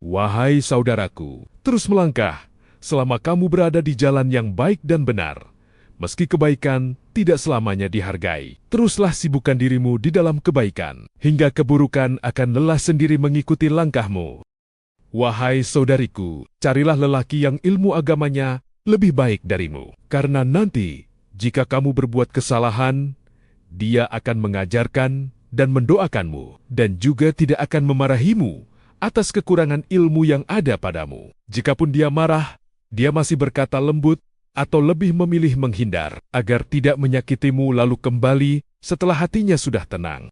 Wahai saudaraku, terus melangkah selama kamu berada di jalan yang baik dan benar. Meski kebaikan tidak selamanya dihargai, teruslah sibukkan dirimu di dalam kebaikan, hingga keburukan akan lelah sendiri mengikuti langkahmu. Wahai saudariku, carilah lelaki yang ilmu agamanya lebih baik darimu, karena nanti jika kamu berbuat kesalahan, dia akan mengajarkan dan mendoakanmu, dan juga tidak akan memarahimu atas kekurangan ilmu yang ada padamu. Jikapun dia marah, dia masih berkata lembut atau lebih memilih menghindar, agar tidak menyakitimu lalu kembali setelah hatinya sudah tenang.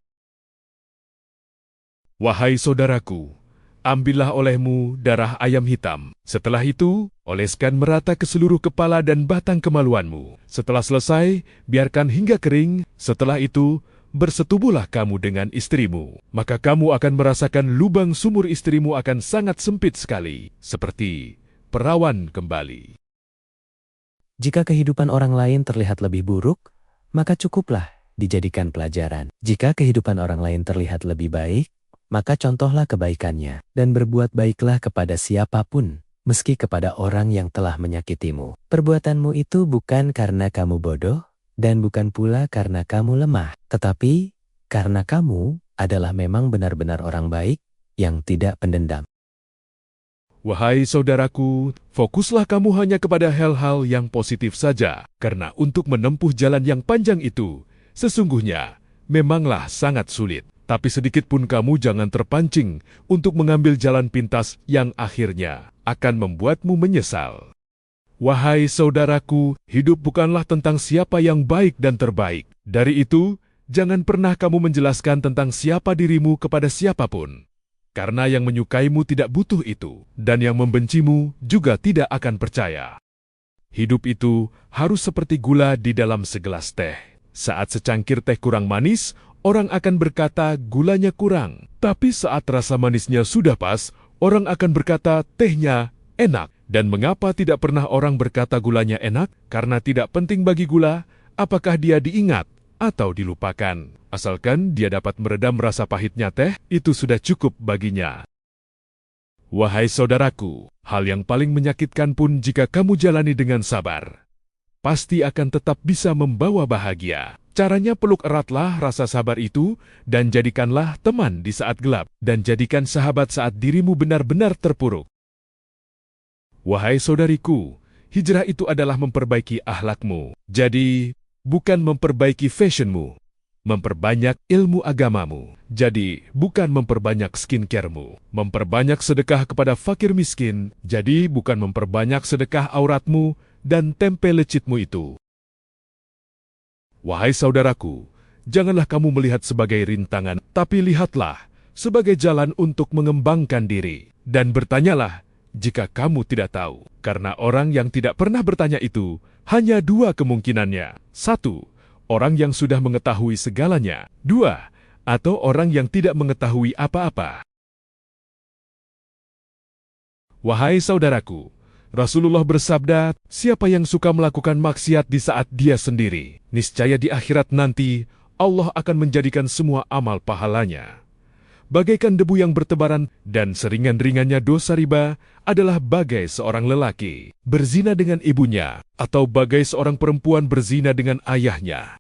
Wahai saudaraku, ambillah olehmu darah ayam hitam. Setelah itu, oleskan merata ke seluruh kepala dan batang kemaluanmu. Setelah selesai, biarkan hingga kering. Setelah itu, bersetubuhlah kamu dengan istrimu. Maka kamu akan merasakan lubang sumur istrimu akan sangat sempit sekali, seperti perawan kembali. Jika kehidupan orang lain terlihat lebih buruk, maka cukuplah dijadikan pelajaran. Jika kehidupan orang lain terlihat lebih baik, maka contohlah kebaikannya, dan berbuat baiklah kepada siapapun, meski kepada orang yang telah menyakitimu. Perbuatanmu itu bukan karena kamu bodoh, dan bukan pula karena kamu lemah, tetapi karena kamu adalah memang benar-benar orang baik yang tidak pendendam. Wahai saudaraku, fokuslah kamu hanya kepada hal-hal yang positif saja, karena untuk menempuh jalan yang panjang itu, sesungguhnya memanglah sangat sulit. Tapi sedikit pun kamu jangan terpancing untuk mengambil jalan pintas yang akhirnya akan membuatmu menyesal. Wahai saudaraku, hidup bukanlah tentang siapa yang baik dan terbaik. Dari itu, jangan pernah kamu menjelaskan tentang siapa dirimu kepada siapapun. Karena yang menyukaimu tidak butuh itu, dan yang membencimu juga tidak akan percaya. Hidup itu harus seperti gula di dalam segelas teh. Saat secangkir teh kurang manis, orang akan berkata gulanya kurang. Tapi saat rasa manisnya sudah pas, orang akan berkata tehnya enak. Dan mengapa tidak pernah orang berkata gulanya enak? Karena tidak penting bagi gula apakah dia diingat atau dilupakan. Asalkan dia dapat meredam rasa pahitnya teh, itu sudah cukup baginya. Wahai saudaraku, hal yang paling menyakitkan pun jika kamu jalani dengan sabar, pasti akan tetap bisa membawa bahagia. Caranya peluk eratlah rasa sabar itu, dan jadikanlah teman di saat gelap, dan jadikan sahabat saat dirimu benar-benar terpuruk. Wahai saudariku, hijrah itu adalah memperbaiki akhlakmu. Jadi, bukan memperbaiki fashionmu, memperbanyak ilmu agamamu. Jadi, bukan memperbanyak skincare-mu, memperbanyak sedekah kepada fakir miskin. Jadi, bukan memperbanyak sedekah auratmu dan tempe lecitmu itu. Wahai saudaraku, janganlah kamu melihat sebagai rintangan, tapi lihatlah sebagai jalan untuk mengembangkan diri. Dan bertanyalah jika kamu tidak tahu, karena orang yang tidak pernah bertanya itu hanya dua kemungkinannya. 1, orang yang sudah mengetahui segalanya. 2, atau orang yang tidak mengetahui apa-apa. Wahai saudaraku, Rasulullah bersabda, siapa yang suka melakukan maksiat di saat dia sendiri, niscaya di akhirat nanti Allah akan menjadikan semua amal pahalanya bagaikan debu yang bertebaran, dan seringan-ringannya dosa riba adalah bagai seorang lelaki berzina dengan ibunya, atau bagai seorang perempuan berzina dengan ayahnya.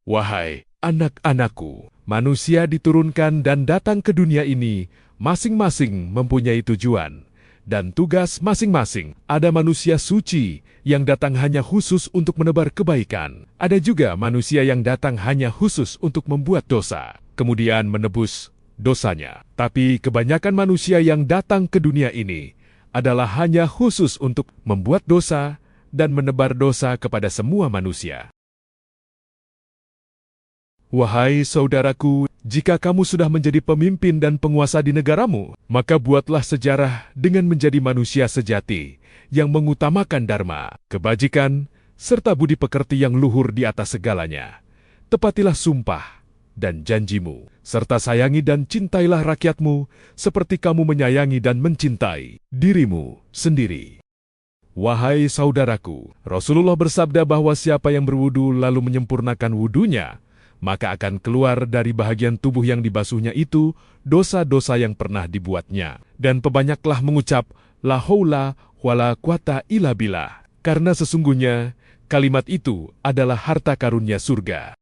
Wahai anak-anakku, manusia diturunkan dan datang ke dunia ini masing-masing mempunyai tujuan dan tugas masing-masing. Ada manusia suci yang datang hanya khusus untuk menebar kebaikan. Ada juga manusia yang datang hanya khusus untuk membuat dosa, kemudian menebus dosanya. Tapi kebanyakan manusia yang datang ke dunia ini adalah hanya khusus untuk membuat dosa dan menebar dosa kepada semua manusia. Wahai saudaraku, jika kamu sudah menjadi pemimpin dan penguasa di negaramu, maka buatlah sejarah dengan menjadi manusia sejati yang mengutamakan dharma, kebajikan, serta budi pekerti yang luhur di atas segalanya. Tepatilah sumpah dan janjimu, serta sayangi dan cintailah rakyatmu seperti kamu menyayangi dan mencintai dirimu sendiri. Wahai saudaraku, Rasulullah bersabda bahwa siapa yang berwudu lalu menyempurnakan wudunya, maka akan keluar dari bahagian tubuh yang dibasuhnya itu dosa-dosa yang pernah dibuatnya. Dan pebanyaklah mengucap, La haula wala quwata illa billah. Karena sesungguhnya kalimat itu adalah harta karunia surga.